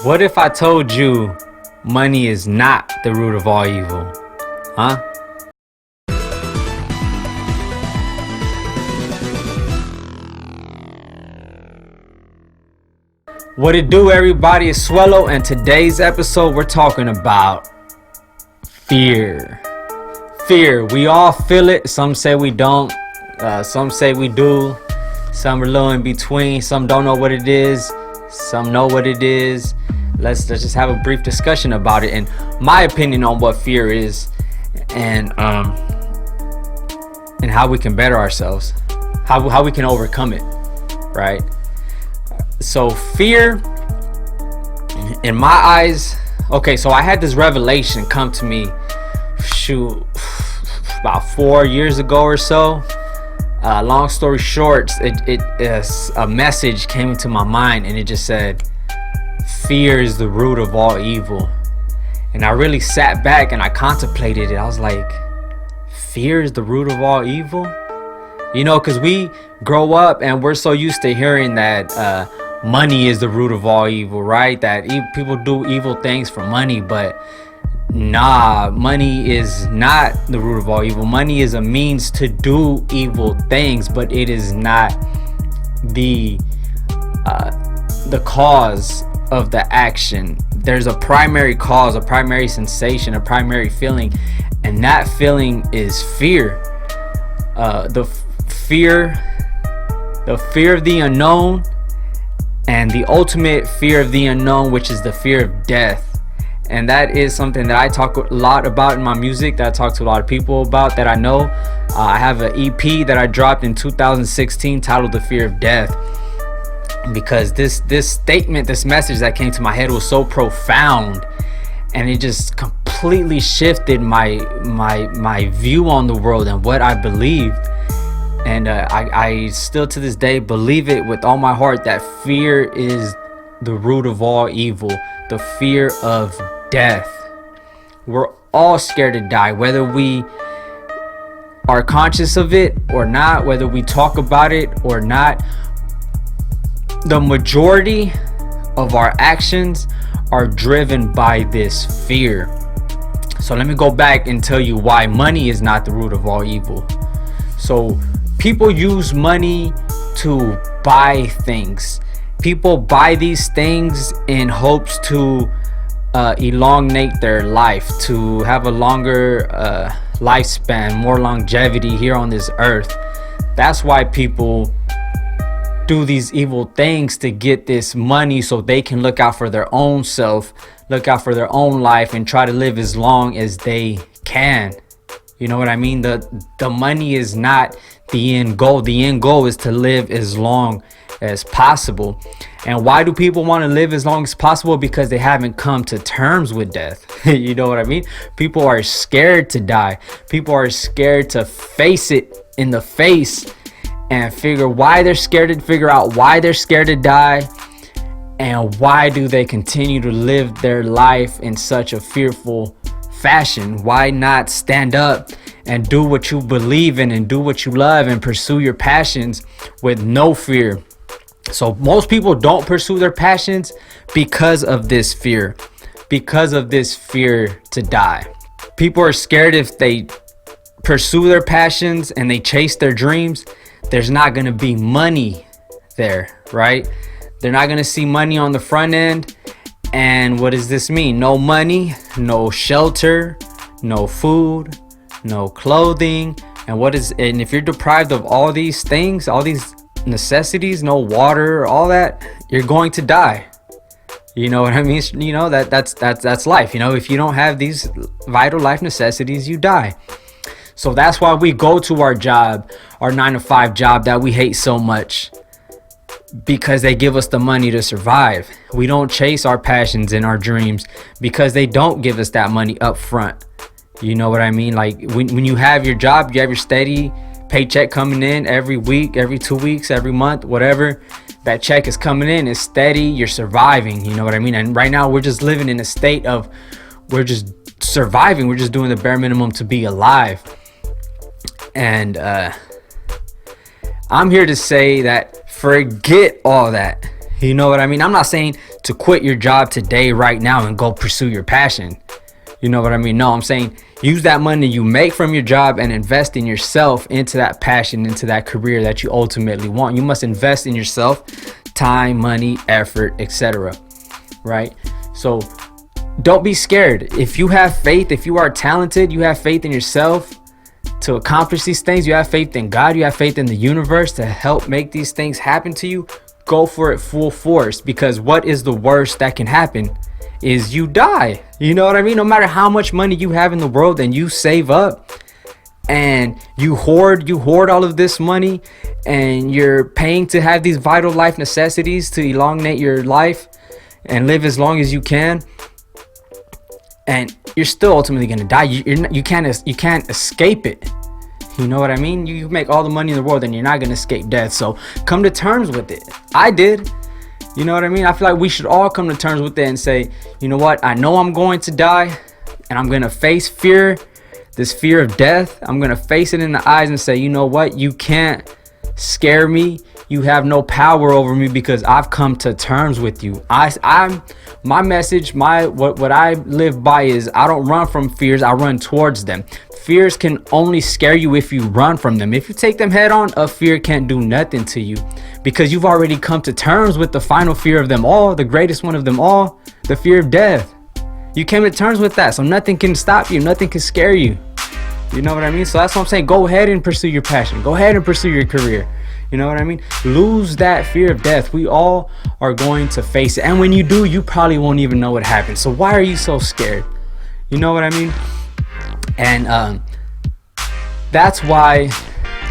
What if I told you money is not the root of all evil? Huh? What it do, everybody? It's Suelo, and today's episode we're talking about fear. Fear. We all feel it. Some say we don't. Some say we do. Some are a little in between. Some don't know what it is. Some know what it is. Let's just have a brief discussion about it and my opinion on what fear is, and how we can better ourselves, how we can overcome it, right? So fear, in my eyes, okay, so I had this revelation come to me, about 4 years ago or so. Long story short, a message came into my mind, and it just said, fear is the root of all evil. And I really sat back and I contemplated it. I was like, fear is the root of all evil? You know, because we grow up and we're so used to hearing that money is the root of all evil, right? That people do evil things for money, but nah, money is not the root of all evil. Money is a means to do evil things, but it is not the cause of the action. There's a primary cause, a primary sensation, a primary feeling, and that feeling is fear. The fear of the unknown, and the ultimate fear of the unknown, which is the fear of death. And that is something that I talk a lot about in my music, that I talk to a lot of people about, that I know. I have an EP that I dropped in 2016 titled The Fear of Death, because this statement, this message that came to my head was so profound, and it just completely shifted my view on the world and what I believed. And I still to this day believe it with all my heart, that fear is the root of all evil, the fear of death. We're all scared to die, whether we are conscious of it or not, whether we talk about it or not. The majority of our actions are driven by this fear. So let me go back and tell you why money is not the root of all evil. So people use money to buy things. People buy these things in hopes to elongate their life, to have a longer lifespan, more longevity here on this earth. That's why people do these evil things, to get this money so they can look out for their own self, look out for their own life, and try to live as long as they can. You know what I mean? The money is not the end goal. The end goal is to live as long as possible. And why do people want to live as long as possible? Because they haven't come to terms with death. You know what I mean? People are scared to die. People are scared to face it in the face and figure out why they're scared to die, and why do they continue to live their life in such a fearful fashion. Why not stand up and do what you believe in, and do what you love, and pursue your passions with no fear? So most people don't pursue their passions because of this fear, to die. People are scared if they pursue their passions and they chase their dreams, there's not going to be money there, right? They're not going to see money on the front end. And what does this mean? No money, no shelter, no food, no clothing. And if you're deprived of all these things, all these necessities, no water, all that, you're going to die. You know what I mean? You know, that's life. You know, if you don't have these vital life necessities, you die. So that's why we go to our job, our 9-to-5 job that we hate so much, because they give us the money to survive. We don't chase our passions and our dreams because they don't give us that money up front. You know what I mean? Like when you have your job, you have your steady paycheck coming in every week, every 2 weeks, every month, whatever. That check is coming in, it's steady, you're surviving. You know what I mean? And right now we're just living in a state of, we're just surviving. We're just doing the bare minimum to be alive. And I'm here to say that forget all that. You know what I mean? I'm not saying to quit your job today, right now, and go pursue your passion. You know what I mean? No, I'm saying use that money you make from your job and invest in yourself, into that passion, into that career that you ultimately want. You must invest in yourself, time, money, effort, etc. Right? So don't be scared. If you have faith, if you are talented, you have faith in yourself to accomplish these things, you have faith in God, you have faith in the universe to help make these things happen to you, go for it full force. Because what is the worst that can happen is you die. You know what I mean? No matter how much money you have in the world and you save up and you hoard all of this money, and you're paying to have these vital life necessities to elongate your life and live as long as you can, and you're still ultimately gonna die. You can't escape it. You know what I mean? You make all the money in the world and you're not gonna escape death. So come to terms with it. I did. You know what I mean? I feel like we should all come to terms with it and say, you know what? I know I'm going to die, and I'm gonna face fear, this fear of death. I'm gonna face it in the eyes and say, you know what? You can't scare me. You have no power over me, because I've come to terms with you. My message, what I live by is, I don't run from fears, I run towards them. Fears can only scare you if you run from them. If you take them head on, a fear can't do nothing to you, because you've already come to terms with the final fear of them all, the greatest one of them all, the fear of death. You came to terms with that, so nothing can stop you, nothing can scare you. You know what I mean? So that's what I'm saying. Go ahead and pursue your passion. Go ahead and pursue your career. You know what I mean? Lose that fear of death. We all are going to face it. And when you do, you probably won't even know what happened. So why are you so scared? You know what I mean? And that's why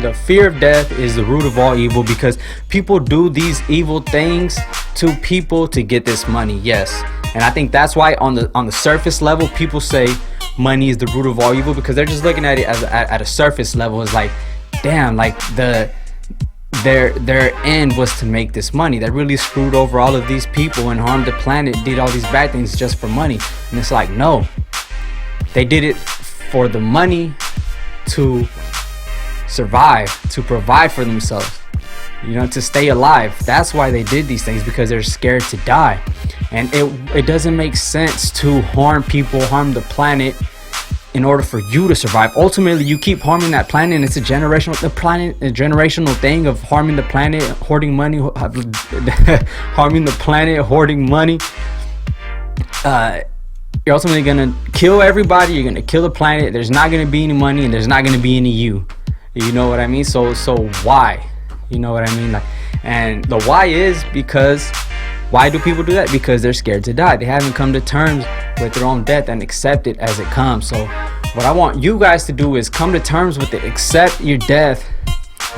the fear of death is the root of all evil, because people do these evil things to people to get this money. Yes. And I think that's why on the surface level, people say money is the root of all evil, because they're just looking at it as at a surface level. It's like, damn, like their end was to make this money. That really screwed over all of these people and harmed the planet, did all these bad things just for money. And it's like, no, they did it for the money to survive, to provide for themselves, you know, to stay alive. That's why they did these things, because they're scared to die. And it doesn't make sense to harm people, harm the planet, in order for you to survive. Ultimately, you keep harming that planet, and it's a generational thing of harming the planet, hoarding money, harming the planet, hoarding money. You're ultimately gonna kill everybody. You're gonna kill the planet. There's not gonna be any money, and there's not gonna be any you. You know what I mean? So why? You know what I mean? Like, and the why is because, why do people do that? Because they're scared to die. They haven't come to terms with their own death and accept it as it comes. So what I want you guys to do is come to terms with it. Accept your death,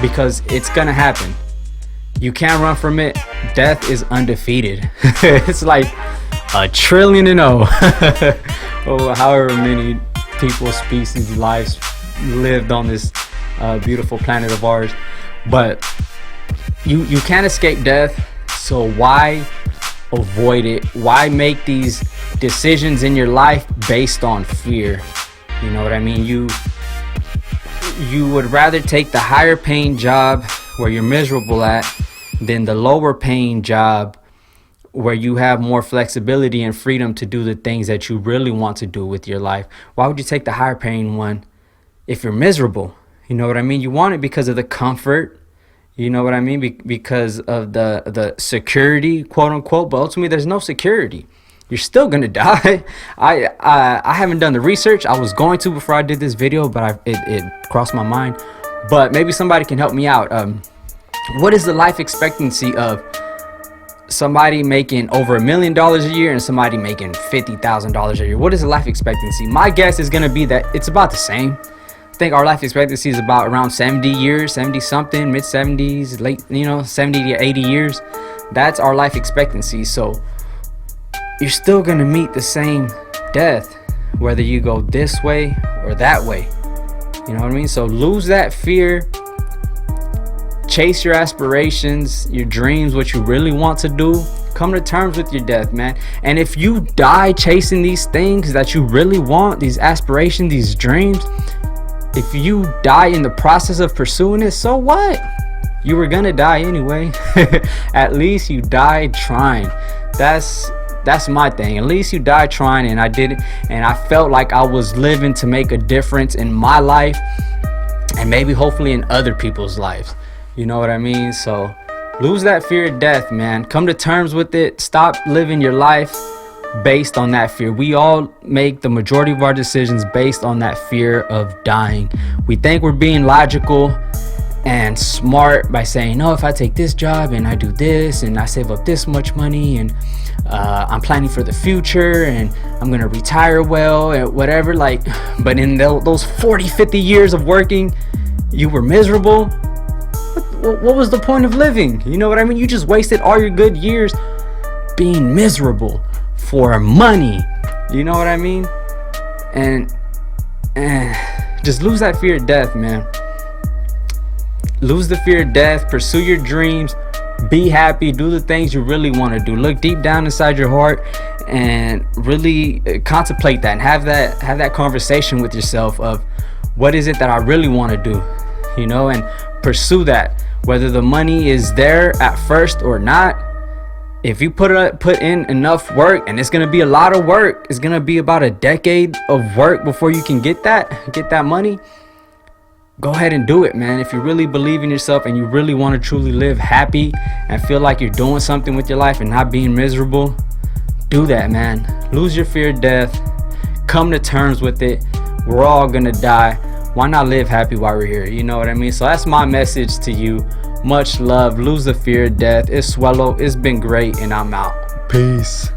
because it's gonna happen. You can't run from it. Death is undefeated. It's like 1 trillion and or however many people, species, lives lived on this beautiful planet of ours. But you can't escape death. So why avoid it? Why make these decisions in your life based on fear? You know what I mean? You would rather take the higher paying job where you're miserable at than the lower paying job where you have more flexibility and freedom to do the things that you really want to do with your life. Why would you take the higher paying one if you're miserable? You know what I mean? You want it because of the comfort. You know what I mean? Because of the security, quote unquote. But ultimately, there's no security. You're still gonna die. I haven't done the research. I was going to before I did this video, but it crossed my mind. But maybe somebody can help me out. What is the life expectancy of somebody making over $1 million a year and somebody making $50,000 a year? What is the life expectancy? My guess is gonna be that it's about the same. I think our life expectancy is about around 70 years, 70 something, mid 70s, late, 70 to 80 years. That's our life expectancy. So you're still gonna meet the same death, whether you go this way or that way. You know what I mean? So lose that fear, chase your aspirations, your dreams, what you really want to do. Come to terms with your death, man. And if you die chasing these things that you really want, these aspirations, these dreams, if you die in the process of pursuing it, so what? You were gonna die anyway. At least you died trying. That's my thing. At least you died trying, and I did it, and I felt like I was living to make a difference in my life and maybe hopefully in other people's lives. You know what I mean? So lose that fear of death, man. Come to terms with it. Stop living your life based on that fear. We all make the majority of our decisions based on that fear of dying. We think we're being logical and smart by saying, no, if I take this job and I do this and I save up this much money and I'm planning for the future and I'm gonna retire well and whatever, like, but in those 40-50 years of working, you were miserable. What was the point of living? You know what I mean? You just wasted all your good years being miserable for money. You know what I mean? And just lose that fear of death, man. Lose the fear of death. Pursue your dreams. Be happy. Do the things you really want to do. Look deep down inside your heart and really contemplate that and have that conversation with yourself of what is it that I really want to do, you know, and pursue that. Whether the money is there at first or not, if you put in enough work, and it's gonna be a lot of work, it's gonna be about a decade of work before you can get that money. Go ahead and do it, man. If you really believe in yourself and you really want to truly live happy and feel like you're doing something with your life and not being miserable, do that, man. Lose your fear of death. Come to terms with it. We're all gonna die. Why not live happy while we're here? You know what I mean? So that's my message to you. Much love. Lose the fear of death. It's Suelo. It's been great, and I'm out. Peace.